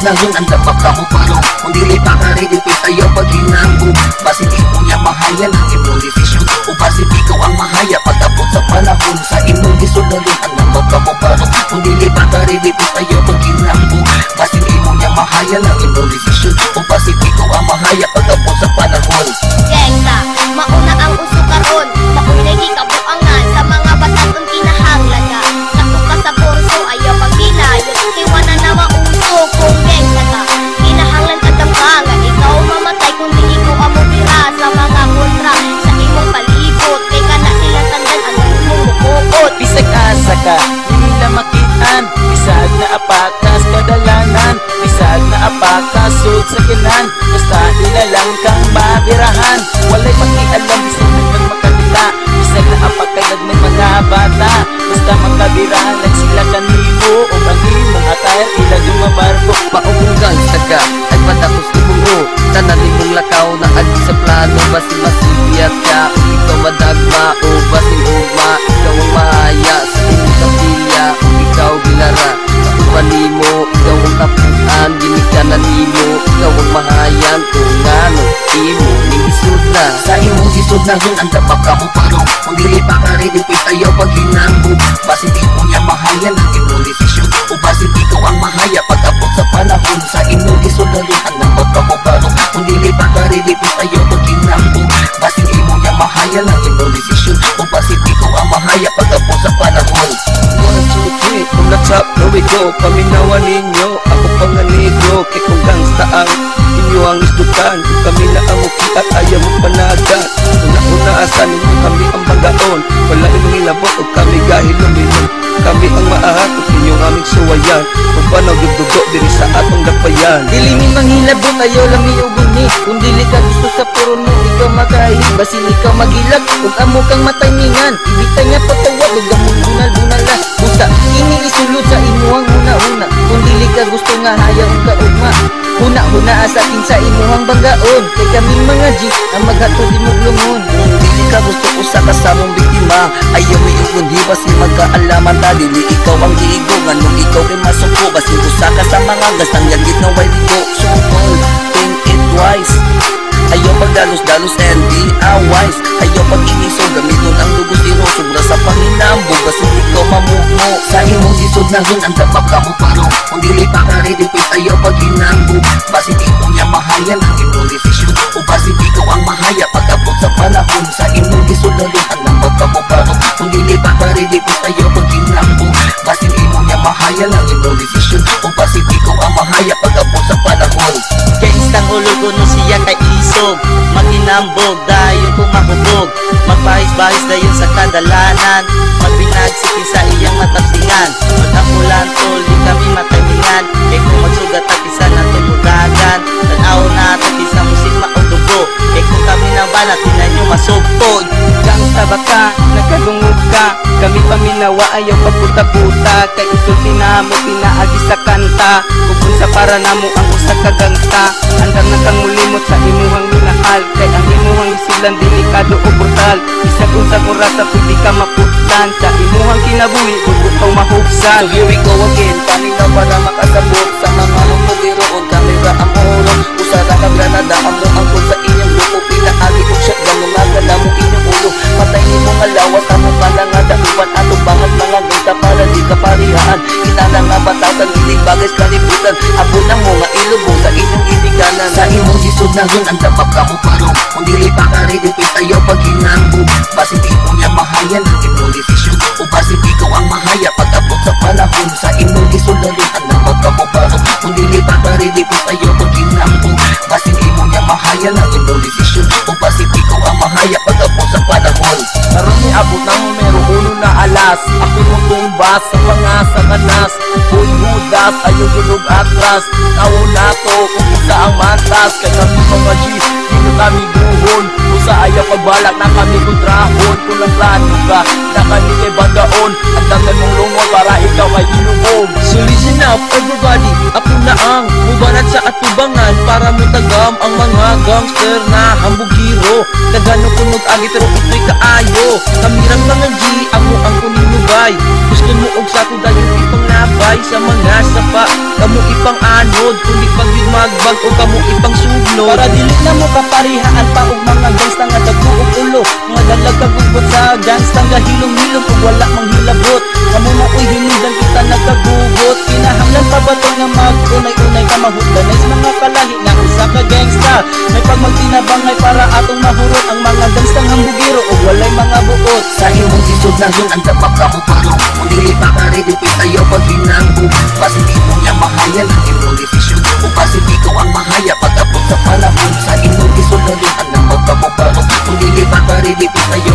na yun ang dapat ka mo parong kung dili pa ka ready pit ayaw pag hinambong basin imo niya mahayan ang imong desisyon o basin ikaw ang mahaya pag-abot sa panahon sa imong gisulolon ang dapat ka mo parong kung dili pa ka ready pit ayaw pag hinambong basin imo niya mahayan ang imong desisyon o basin ikaw ang mahaya pag-abot sa panahon. Gengsa, mauna ang uso karon, maunay gikabuangan sa mga batatong kinahanglan ka. Kato ka sa kurso, ayaw pagdilayon, tiwana na mauso kung gengsa ka. Kinahanglan ka tambanga, ikaw mamatay kung di ikaw amubira sa mga kontra sa imong palibot. Kay ka na sila tandan ang imong mukuot. Bisag asa ka, nila makitaan, bisag na apakas kadalanan, bisag na apakas sud sa kinan, basta ilalang kang mabirahan. Walay pakialam bisag nagman makabila, bisag na apakagad may mga bata, basta makabirahan lang sila kanimo o kanimong attire ila dumabarko. Maubunggan saga at matapos imungo tanan imong lakaw na agi sa plano basin masibiyat ka o ikaw madagma o basin ugma ikaw ang mahaya sa imong kapilya o ikaw gilara kauban nimo ikaw ang kapuan ginikanan nimo ikaw ang mahayan kung ngano imo ning isud na sa imong isud na yun ang dapat ka mo parong kung dili pa ka ready pit ayaw pag hinambong basin imo niya mahayan ang imong desisyon o basin ikaw ang mahaya pag-abot sa panahon sa imong gisulolon ang dapat ka mo parong kung dili pa ka ready pit ayaw pag hinambong basin imo niya mahayan ang imong desisyon o basin ikaw ang mahaya pag-abot sa panahon. 1, 2, 3, from the top, here we go. Paminawan ninyo, ako panganigo. Kay kung gangsta ang inyo ang isdukan, kami na amuki at ayaw mo panagan. Una-una asan ninyo kami ang bagaon, wala imong ilabot o kami gahil luminom. Kami ang maahat o inyong aming suwayan, kung paano dudugo diri sa atong dapayan. Dili mi manghilabot ayaw lang mi uguni, kung dili ka gusto sa puron mo ikaw makahi, basin ikaw magilag kung amo kang mataningan, ibitay nga patawag ug among bunal-bunala. Busa ini isulod sa imuhang una-una, kung dili ka gusto nga hayang ka ugma. Huna-huna sa akin sa imuhang banggaon, kay kaming mga G ang maghatod imong lungon. Kung dili ka gusto usa ka sa mong biktima ayaw mi ug di basi magkaalaman ta dili ikaw ang giigo nganong ikaw kay masuko basin usa ka sa mga gastang yagit na way ligo. So all think it twice ayaw pagdalos-dalos and di wise ayaw pag-iniso gamiton ang dugo zero sobra sa panginambog basin ikaw mamukmo sa imong isod na yun ang dapat ka mo parong kung dili pa ka ready pit ayaw pag-hinambog basin ikaw niya mahayan ang imong desisyon o basin ikaw ang mahaya pag-abot sa panahon sa imong gisulolon ang dapat ka mo parong kung dili pa ka ready pit ayaw pag-hinambog basin ikaw niya mahayan ang imong desisyon o basin ikaw ang mahaya pag-abot sa panahon. Kay instang ulo ko no siya kay isog, maginambog dayon kung mahubog, magpahis-bahis dayon sa kadalanan, magbinagsikin sa iyang matapsingan, magkapulan tol di kami matamingan, kay kung magsugat at isa na tumudagan, tanaw na at isa musik maudugo, kay kung kami na banat tinan nyo masugpog. Gangsta ba ka, nagkadungog ka, kami paminawa ayaw pagputa-puta, kay isulti na mo pinaagi sa kanta, kung sa para namo ang usa ka gangsta, andang na kang mulimot sa imuhang minahal, kay ang imuhang isilan delikado o brutal, isag unsang orasa pwede ka maputlan, sa imuhang kinabuhi ug ikaw mahugsan. So here we go again, paminaw para makasabot sa mga humugiroon kamera ang oron, usara ka granada amo ang sa inyong grupo pinaagi og shotgun lumagala mo inyong ulo patay ni mo nga lawas amo pala nga dauban atong bangat mga gangsta para di ka parihaan kinala nga batasan dili bagay sa kalibutan abot na mo nga ilubong sa inyong iniganan sa imong isod na yun ang dapat ka mo parong kung dili pa ka ready pit ayaw pag-hinambog basin ikaw niya mahayan ang imong desisyon o basin ikaw ang mahaya pag-abot sa panahon sa imong gisulolon ang dapat ka mo parong kung dili pa ka ready pit ayaw pag-hinambog basin ikaw niya mahayan ang imong desisyon o basin ikaw ang mahaya pag-abot sa panahon. Karon ni abot ng numero 1 na alas, ako mong tumbas sa mga sakanas, Uy hudas, ayaw gulog atras, tao na to kung isa ang mantas, kay kami mga G, dito kami duhon, usa ayaw pagbalak na kami kontrahon, kung ang plano ka, na kami kay bandaon, at damay mong lungon para ikaw ay ilubog. So listen up everybody, ako na ang mubanat sa atubangan para mutagam ang mga gangster na hambugiro. Kagano kunog agi pero ito'y kaayo, kamirang mga G, amo ang kuninubay, gusto mo og sa kudayon ipang subay sa mga sapa. Kamu ipang anod, kundi pag yun magbag o kamu ipang sugnod. Para dili na mo kaparihaan pa og mga gangsta nga dagbuog ulo. Mga dalag kagugot sa gangsta nga hilom-hilom ug wala mang hilabot. Kamu maoy hinudan kita nagagugot. Kinahanglan pa ba to nga mag-unay-unay ka mahudlanes mga kalahi nga usa ka gangsta. May pagmagtinabangay para atong mahurot ang mga gangstang hambugiro ug walay mga buot. Sa imong sisod na yun ang dapat ka mo parong kung dili pa ka rin tayo pag hinanggo. Basin di mo niya mahaya ng imong desisyon. Kung basin ikaw ang mahaya pag-abot sa panahon. Sa imong sisod na yun ang dapat ka mo parong kung dili pa ka rin tayo